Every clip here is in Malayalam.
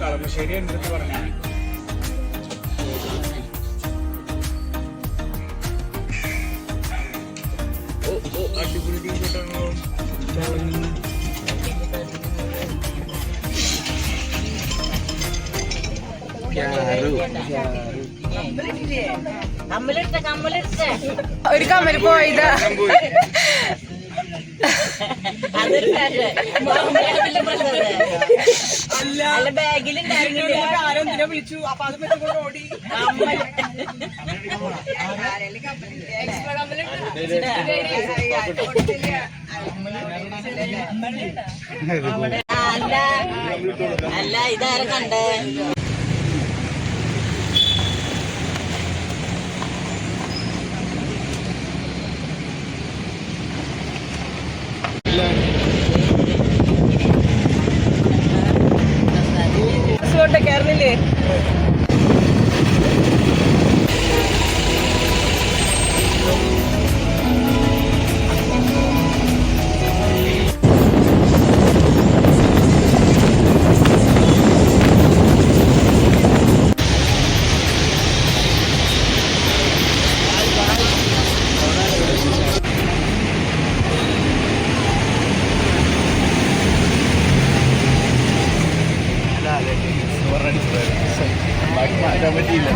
കളമശ്ശേരി എന്തെന്ന് പറഞ്ഞു അടിപൊളി ടീഷർട്ടാണോ ഒരു കമ്മൽ പോയതാ അല്ല ബാഗിലുണ്ടായിരുന്നില്ല ആരെന്തിനാ വിളിച്ചു അപ്പൊ അത് പറ്റുമ്പോൾ ഓടി അല്ല ഇതാരെ കണ്ടേ കേരളില്ലേ മാറ്റാൻ പറ്റിയില്ല.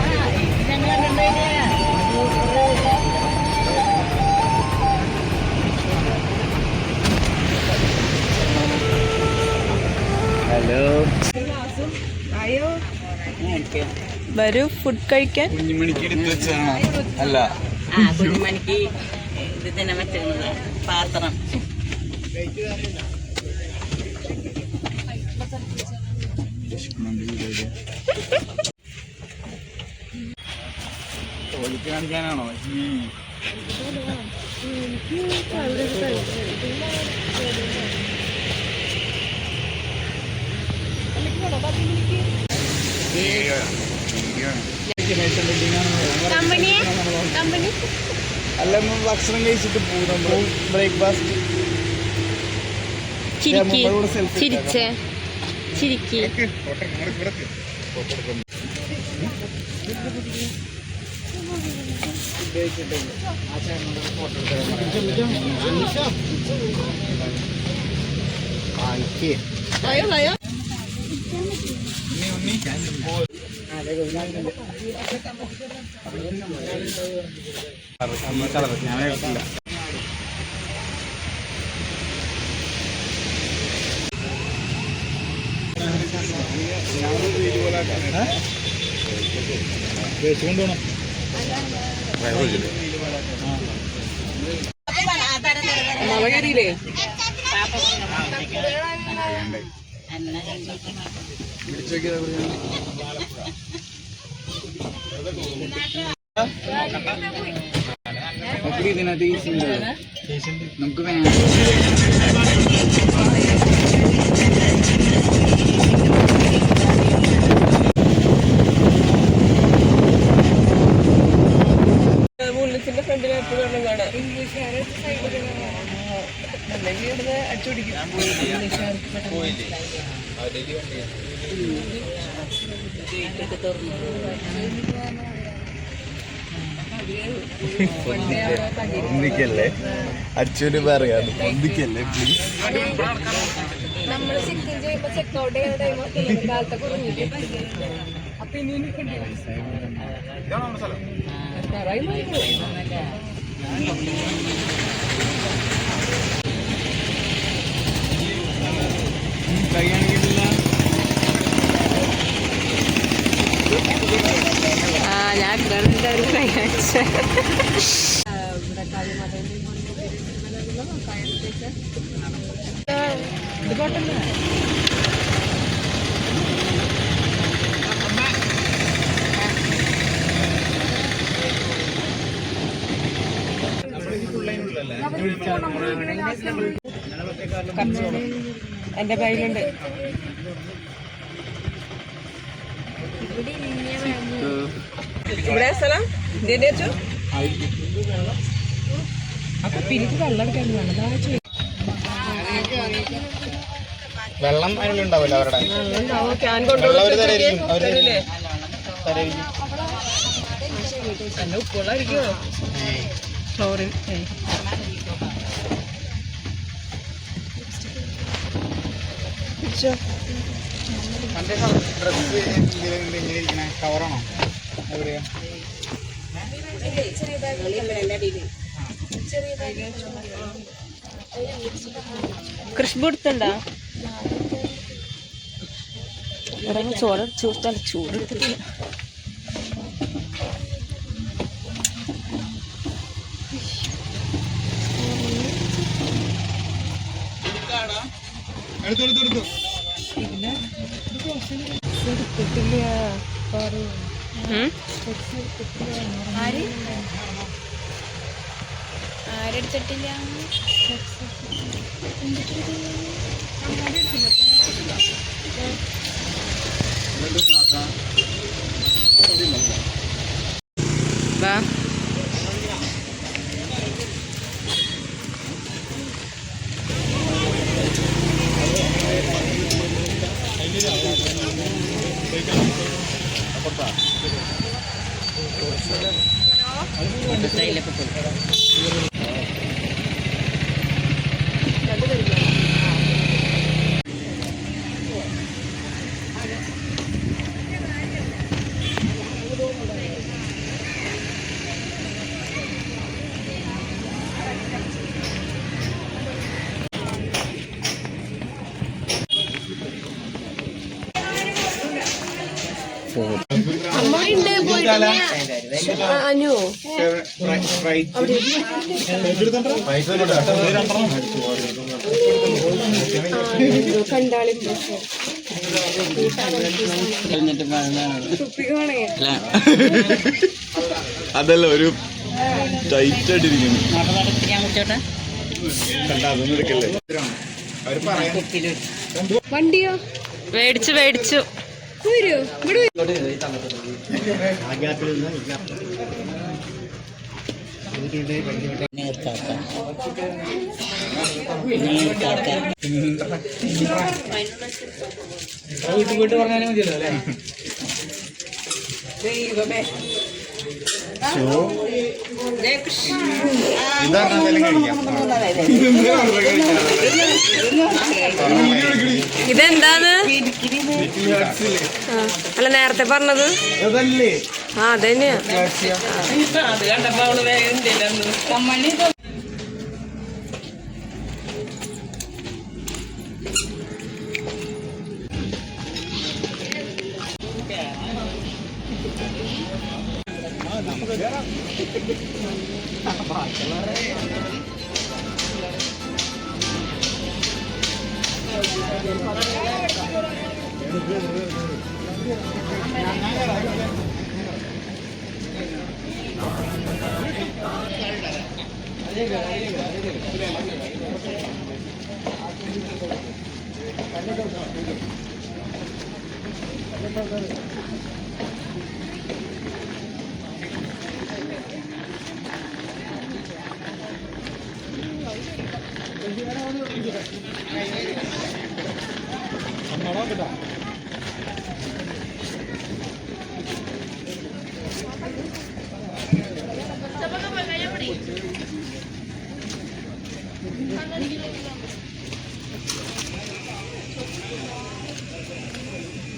ഹലോ വരൂ ഫുഡ് കഴിക്കാൻ. കുഞ്ഞുമണിക്ക് എടുത്ത് വെച്ചാണോ? അല്ല കുഞ്ഞുമണിക്ക് ഇത് തന്നെ വെച്ചിരുന്നത് പാത്രം. തോലിക്ക് കാണിക്കാനാണോ? അല്ല ഭക്ഷണം കഴിച്ചിട്ട് പോകും നമ്മൾ ബ്രേക്ക്ഫാസ്റ്റ്. ചിരിച്ചേ ചിരിക്ക്. കൊണ്ടുപോകണം. നവകരിയില്ലേ ഇതിനകത്ത് നമുക്ക് വേണം. മുല്ലത്തിന്റെ ഫ്രണ്ടിൽ എപ്പോഴും കാണാം. ഇംഗ്ലീഷുകാരെ അല്ലെങ്കിൽ ഇവിടുന്ന് അടിച്ചുപിടിക്കും. ഒന്നിക്കല്ലേ അച്ഛന് പറയാം, ഒന്നിക്കല്ലേ പ്ലീസ്. നമ്മള് ചെക്ക് ചെയ്യുമ്പോ ചെക്കൗട്ട് ചെയ്യുന്ന ടൈം കാലത്തെ കുറഞ്ഞിട്ട് അപ്പൊ ഇനി ഞാൻ കണ്ട ഒരു എന്റെ കയ്യിലുണ്ട്. ഇവിടെ സ്ഥലം ഇതിന്റെ വെച്ചു അപ്പൊ പിരിക്ക് വെള്ളം എടുക്കാൻ വെള്ളം അതിനുണ്ടാവില്ല അവരുടെ ക്യാൻ കൊണ്ടുപോയി ഉപ്പുള്ളായിരിക്കുമോ ഫ്ലോറിൻ ഡ്രസ് ഇങ്ങനെ ഇരിക്കണ കവറാണോ എവിടെയാ കൃഷ്ണ എടുത്തുണ്ടോ ചോറ് ചൂടാൽ ചൂടെടുത്തിട്ടില്ല. എടുത്തു ആരെടുത്തിട്ടില്ല? വാ അനു കണ്ടാളി അതല്ല ഒരു ടൈറ്റ് ആയിട്ടിരിക്കുന്നു. വണ്ടിയോ മേടിച്ചു വീട്ടിൽ പറഞ്ഞാലും മതിയല്ലോ അല്ലേ? ഇതെന്താന്ന് അല്ല നേരത്തെ പറഞ്ഞത്? ആ അതന്നെയാ. അത് കണ്ടപ്പോ അവള് വേഗം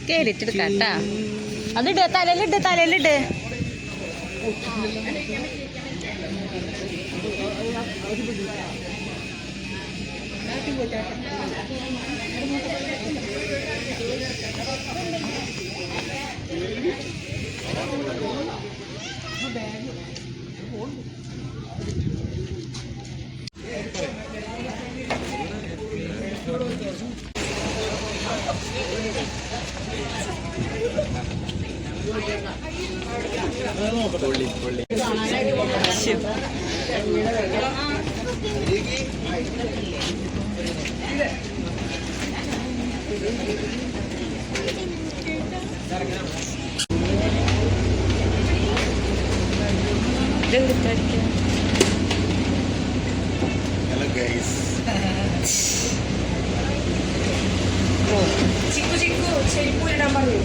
കേറിട്ടെടുക്കാട്ടാ. അതിട്, തലയിലിട്ട് ഹലോ ഗൈസ്. ചിക്കു ചിക്കു ചെരിപ്പൂരിടാൻ പറഞ്ഞു.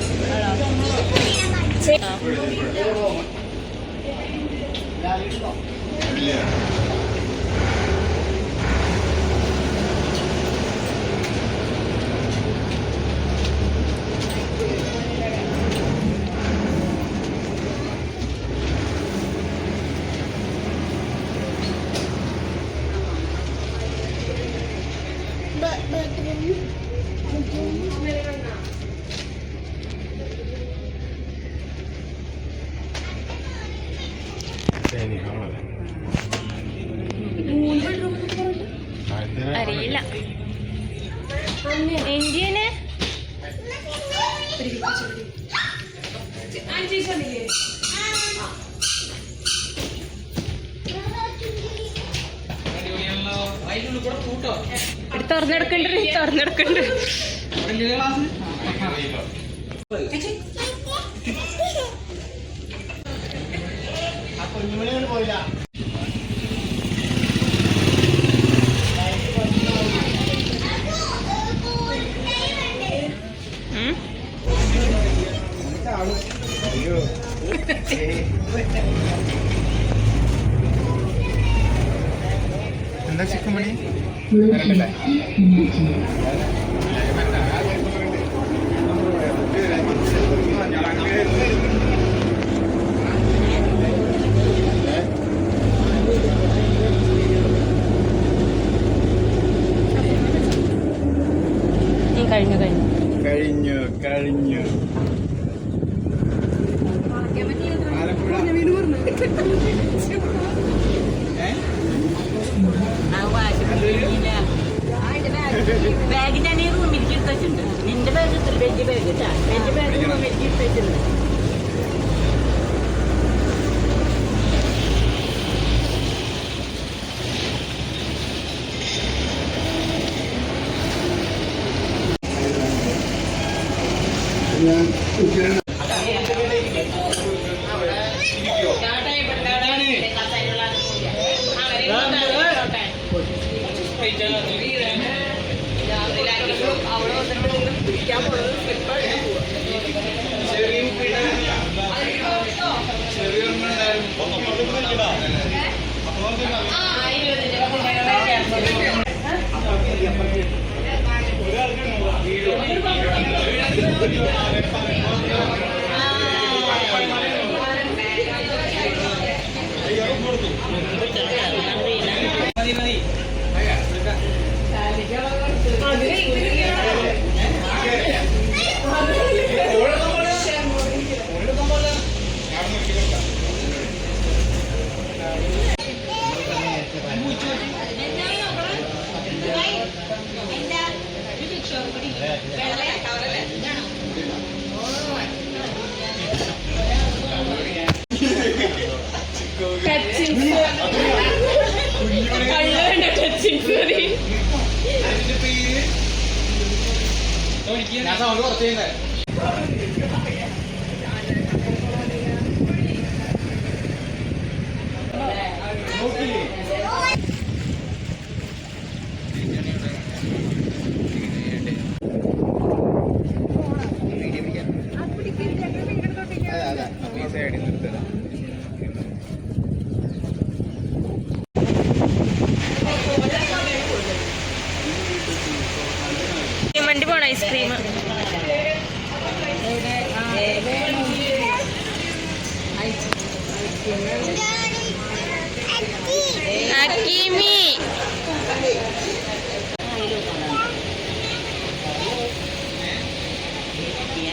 അറിയില്ല ഇന്ത്യന് തുറന്നെടുക്കണ്ട് പോയില്ല. അയ്യോ എന്താ ചിക്കൻ മണി വരണ്ടല്ലേ? കഴിഞ്ഞു കഴിഞ്ഞു കഴിഞ്ഞു. ബാഗ് ഞാൻ ഈ റൂമിലേക്ക് എടുത്തിട്ടുണ്ട്. നിന്റെ bag veg bag veg bag റൂമിലേക്ക് എടുത്തിട്ടുണ്ട്. ഞാൻ സൗണ്ട് കുറച്ച് വണ്ടി പോണ ഐസ്ക്രീം അക്കീമി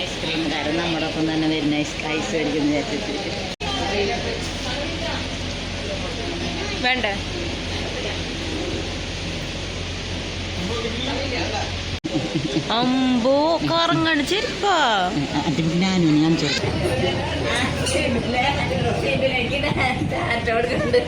ഐസ്ക്രീം കാരൻ നമ്മുടെ ഒപ്പം തന്നെ വരുന്ന ഐസ് മേടിക്കുന്ന വേണ്ടേ? അമ്പോ കറങ്ങാണ് ചെരുപ്പാ. അതിന് ഞാനും ഞാൻ ചോദിച്ചു ഇതിലേക്ക് ടാറ്റ കൊടുക്കുന്നുണ്ട്.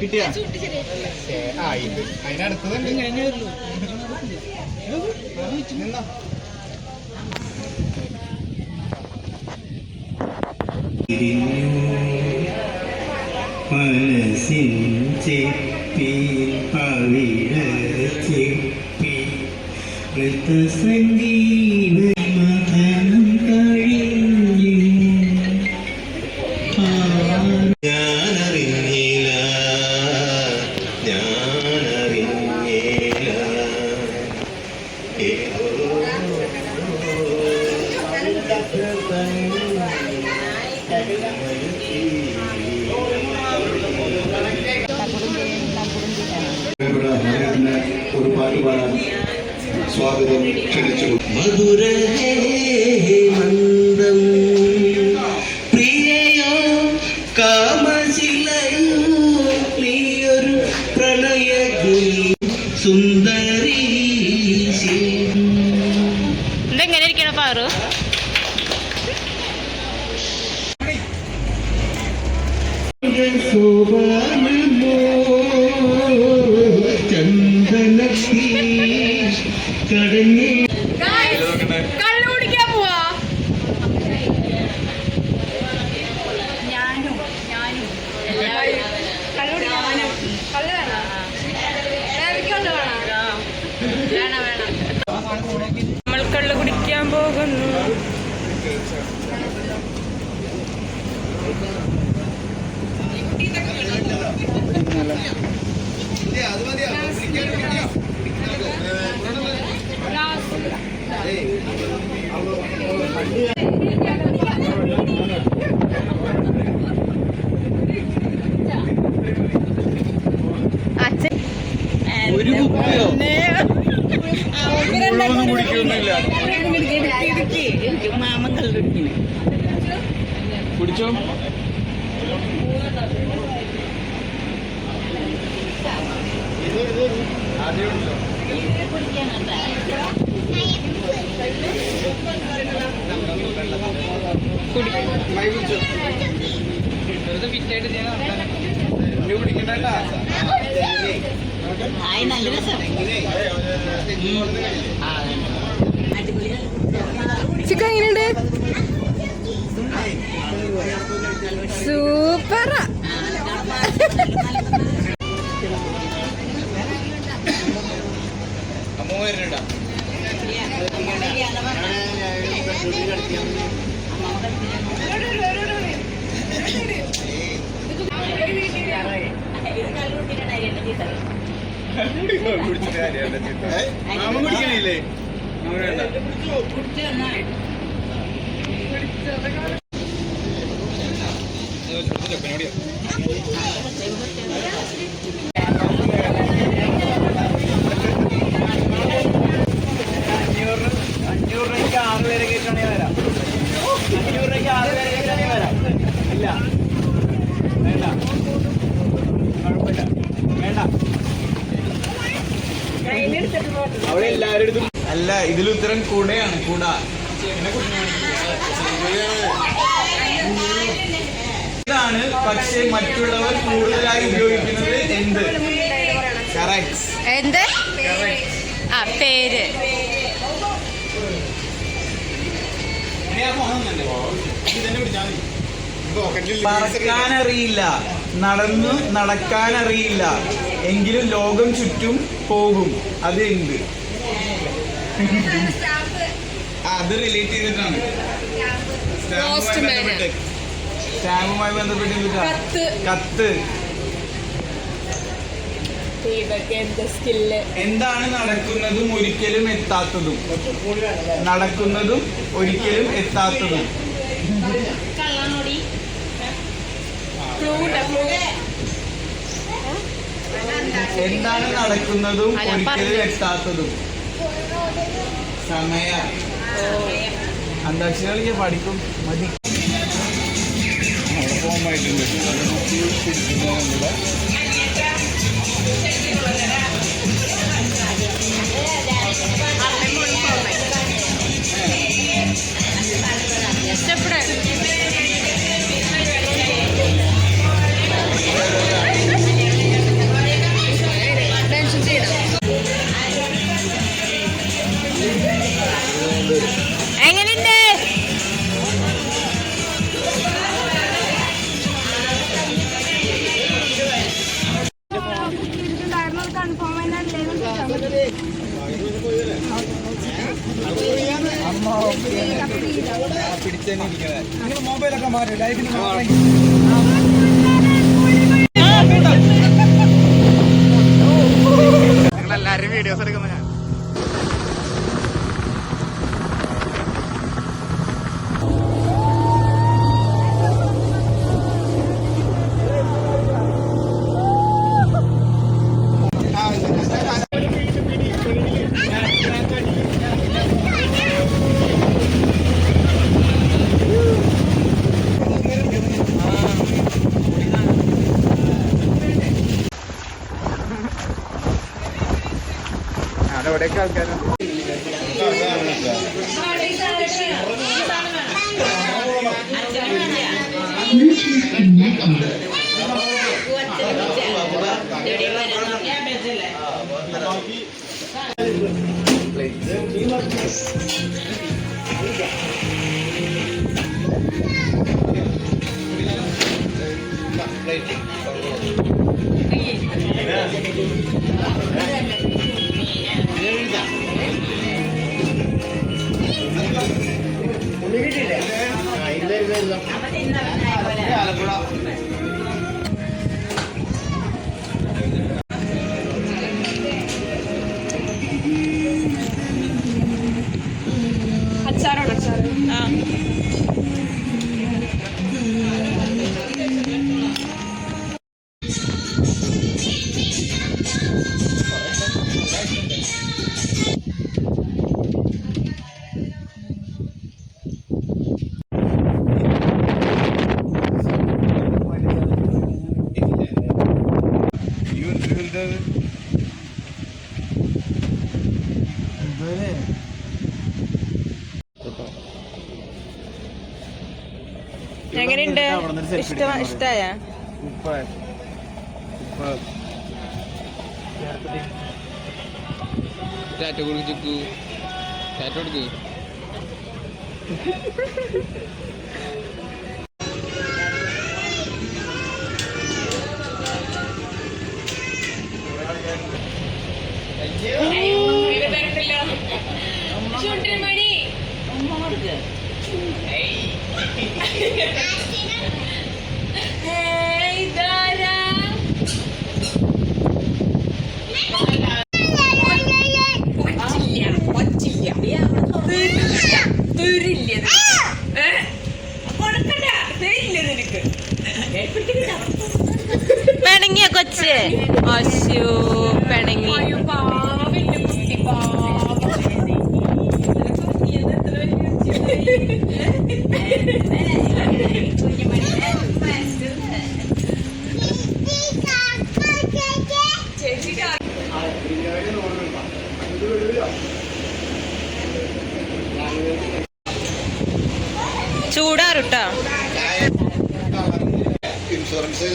കിട്ടിയാ അതിനടുത്തതുണ്ട് നിന്നോ മനസ്സിൻ ചെപ്പി പവിഴ ചെപ്പി ഋതസംഗീത മഥനം കഴിഞ്ഞു ഞാനറിഞ്ഞില്ല ഒരു പാട്ട് പാടാൻ സ്വാഗതം ക്ഷണിച്ചു. മധുരഹേ മന്ദം പ്രിയയോ കാമശിലയോ പ്രിയൊരു പ്രണയഗീ സുന്ദരീ ഇതെങ്ങനെ ഇരിക്കണം പാറു? സോപാനമോ ചന്ദനത്തി കടഞ്ഞ കള്ളു കുടിക്കാൻ പോവാ. കള്ളു വേണോ? നമ്മൾ കള്ളു കുടിക്കാൻ പോകുന്നു. ഒരു കുപ്പിയോ മുഴുവനും കുടിക്കൊന്നുമില്ല. മാമൻ കള്ളുടിക്കണേ കുടിച്ചോ. നല്ല രസം. ചിക്കൻ എങ്ങനെയുണ്ട്? സൂപ്പറാ. കുടിക്കണില്ലേ? $500 6 പേരെ കേട്ടാണെങ്കിൽ വരാം. $500 6 പേരെ കേട്ടാണെങ്കിൽ വരാം. ഇല്ല വേണ്ട, കുഴപ്പമില്ല, വേണ്ട. അവിടെ എല്ലാവരുടെ അടുത്തും അല്ല, ഇതിൽ ഉത്തരം കുടയാണ്. കുട ഇതാണ്. പക്ഷെ മറ്റുള്ളവർ കൂടുതലായി ഉപയോഗിക്കുന്നത് എന്ത്? എന്ത്? ആ പേര്. പറക്കാനറിയില്ല, നടക്കാനറിയില്ല, എങ്കിലും ലോകം ചുറ്റും പോകും. അത് എന്ത്? അത് റിലേറ്റ് ചെയ്തിട്ടാണ്. സ്റ്റാമ്പുമായി ബന്ധപ്പെട്ട് കത്ത്. എന്താണ് നടക്കുന്നതും ഒരിക്കലും എത്താത്തതും? നടക്കുന്നതും ഒരിക്കലും എത്താത്തതും. കള്ളനോടി എന്താണ് നടക്കുന്നതും ഒരിക്കലും എത്താത്തതും? സമയം. അന്താക്ഷരി കളിക്കാൻ പഠിക്കും. മതി. കൺഫേം ആയിട്ടുണ്ട്. നമ്മുടെ എങ്ങനെയുണ്ട്? കൺഫേം പിടിച്ചേനെ ഇരിക്കണേ. മൊബൈലൊക്കെ മാറി ലൈഫിന് നിങ്ങളെല്ലാരും വീഡിയോസ് എടുക്കുന്ന ഞാൻ അവിടെയൊക്കെ ആൾക്കാരുണ്ട്. അച്ചാറോട് അച്ചാറ് എങ്ങനെയുണ്ട്? ഇഷ്ടായ? ടാറ്റ കൊടുക്കു ടാറ്റ കൊടുക്ക്. പിണങ്ങിയ കൊച്ച് അശു പിണങ്ങി. ചൂടാറുട്ടോ. ഇൻഷുറൻസ്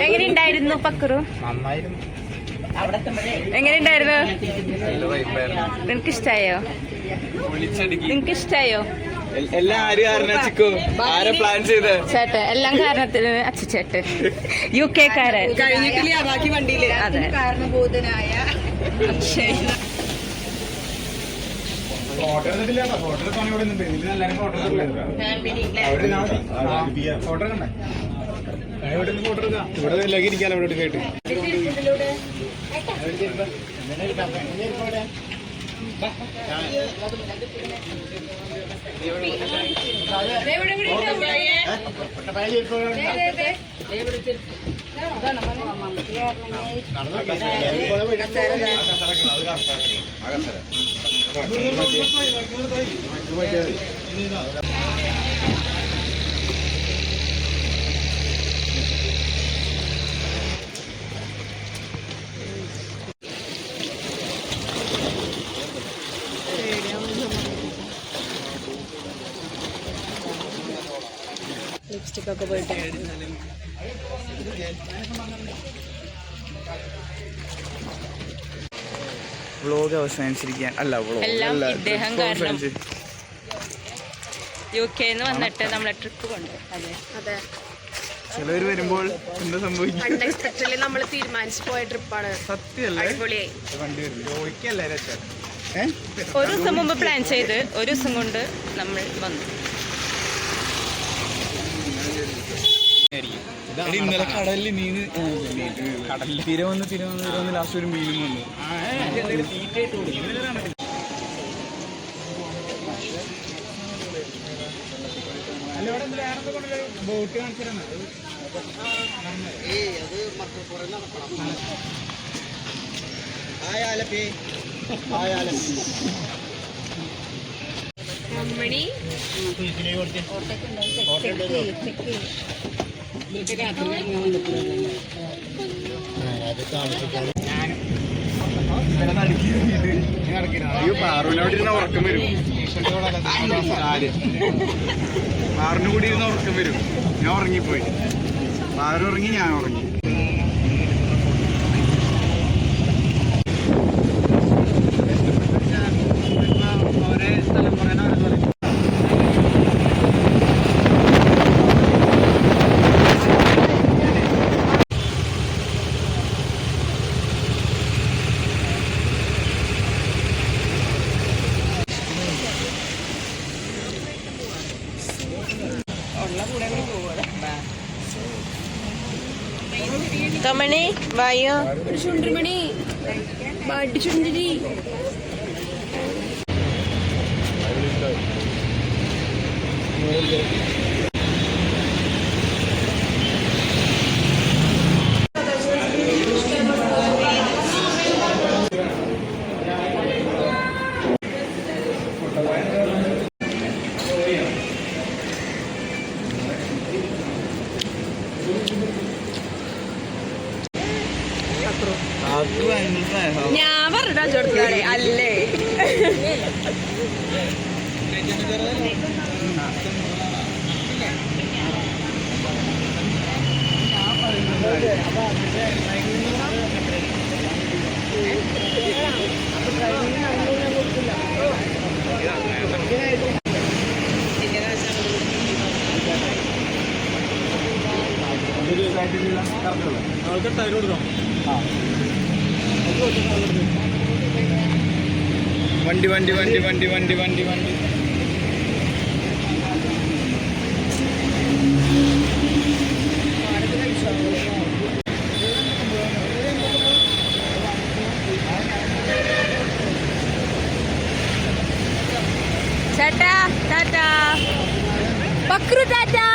എങ്ങനെയുണ്ടായിരുന്നു പക്രു? നന്നായിരുന്നു. എങ്ങനെയുണ്ടായിരുന്നു? നിനക്ക് ഇഷ്ടായോ? വിളിച്ചടുക്കി നിനക്ക് ഇഷ്ടായോ? എല്ലാം ആര് കാരണം ചിക്കു ആരെ പ്ലാൻ ചെയ്ത് ചേട്ടൻ എല്ലാം കാരണത്തിന് അച്ചുചേട്ടൻ UK കാരൻ കഴിഞ്ഞിട്ടില്ല ബാക്കി വണ്ടിയില് അതെ കാരണബോധനായ ഫോട്ടോ എടുത്തിട്ടില്ല ഫോട്ടോ എടുക്കാൻ ഇവിടെ എല്ലാവരും ഫോട്ടോ ഫോട്ടോ എടുക്കണ്ടേ ഇവിടെ ഫോട്ടോ എടുക്കാം ഇവിടെ എല്ലാവർക്കും ഇരിക്കാലോ ഇവിടെ കേട്ട് ലിപ്സ്റ്റിക് ഒക്കെ പോയിട്ട് വ്ളോഗ് അവസാനിച്ചിരിക്കാൻ അല്ല എല്ലാം ഇദ്ദേഹം കാരണം UK വന്നിട്ട് നമ്മളെ ട്രിപ്പ് കൊണ്ട് അതെ അതെ ചിലവര് വരുമ്പോൾ എന്താ സംഭവിക്കും അൺഎക്സ്പെക്ടഡ്ലി നമ്മൾ തീരുമാനിച്ചു പോയ ട്രിപ്പാണ് സത്യമല്ലേ അടിപൊളിയായി വണ്ടി വരും ചോദിക്കല്ലേ രക്ഷ ഒരു ദിവസം മുമ്പ് പ്ലാൻ ചെയ്ത് ഒരു ദിവസം കൊണ്ട് നമ്മൾ വന്നു ഇന്നലെ കടലിൽ മീന് കടലിൽ തിരവന്ന് ലാസ്റ്റ് ഒരു മീനും വന്നു ബോട്ട് കാണിച്ചിരുന്ന അമ്മണി അയ്യോ പാറുവിനോട് ഇരുന്ന ഉറക്കം വരും പാറിന് കൂടി ഇരുന്ന ഉറക്കം വരും ഞാൻ ഉറങ്ങിപ്പോയി പാറു ഉറങ്ങി ഞാൻ ഉറങ്ങി ഒരേ സ്ഥലം പറയാൻ കമണി വായോ ചുണ്ടിമണി ബാട്ടി ചുണ്ടിരി ഞാൻ പറഞ്ഞിട്ടാ ചോദിച്ചേ അല്ലേ വണ്ടി വണ്ടി വണ്ടി വണ്ടി വണ്ടി വണ്ടി വണ്ടി ടാറ്റാ ടാറ്റാ പക്രു ടാറ്റാ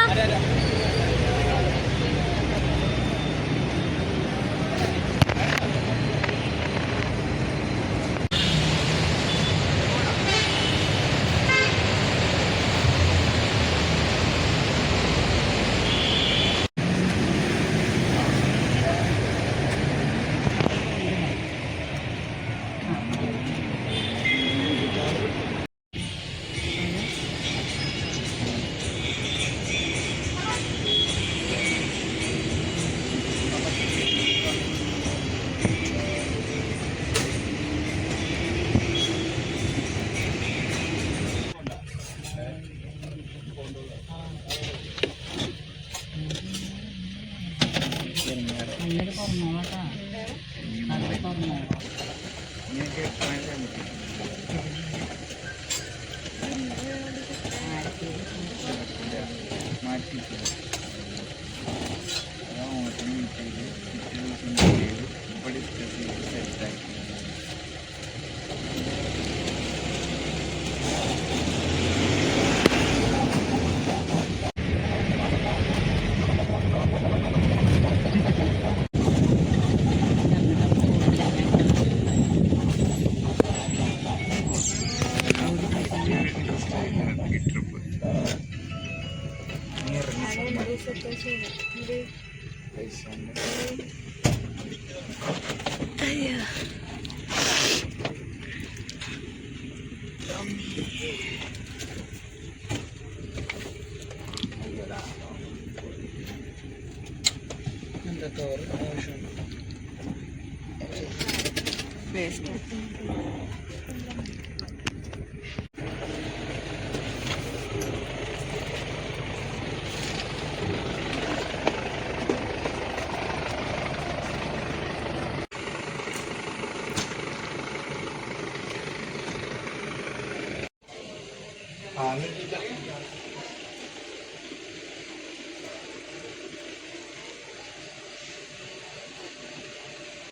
ആ